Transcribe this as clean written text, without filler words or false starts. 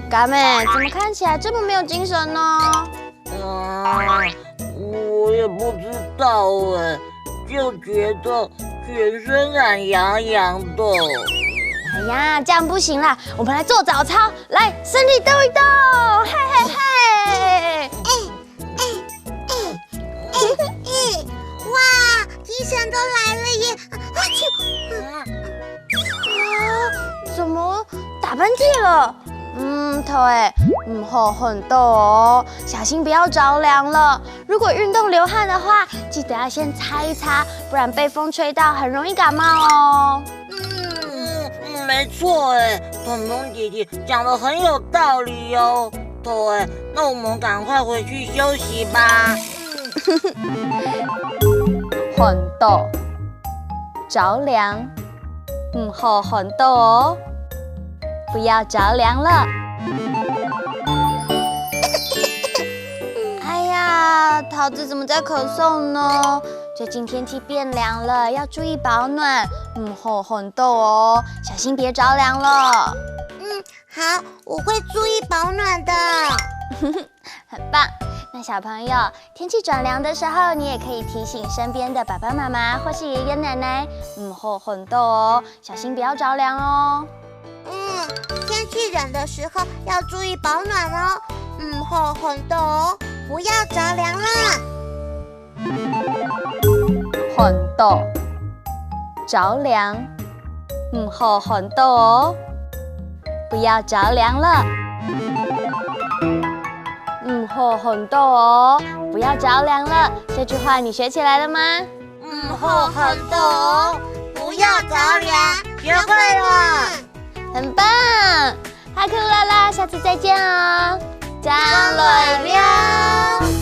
嘎妹，怎么看起来这么没有精神呢？我也不知道哎，就觉得全身懒洋洋的。哎呀，这样不行啦，我们来做早操，来身体动一动，嘿嘿嘿！哇，精神都来了耶！怎么打喷嚏了？头哎，好很抖哦，小心不要着凉了。如果运动流汗的话，记得要先擦一擦，不然被风吹到很容易感冒哦。没错哎，彤彤姐姐讲得很有道理哦。对，那我们赶快回去休息吧。很抖，着凉，很抖哦，不要着凉了。哎呀，桃子怎么在咳嗽呢？最近天气变凉了，要注意保暖。很抖哦，小心别着凉了。好，我会注意保暖的。很棒。那小朋友，天气转凉的时候，你也可以提醒身边的爸爸妈妈或是爷爷奶奶，很抖哦，小心不要着凉哦。天气冷的时候要注意保暖哦。很抖哦，不要着凉了。很抖，着凉，很抖哦，不要着凉了。很抖哦，不要着凉了。这句话你学起来了吗？很抖哦，不要着凉，学会了。很棒，哈库拉拉，下次再见哦，张磊亮。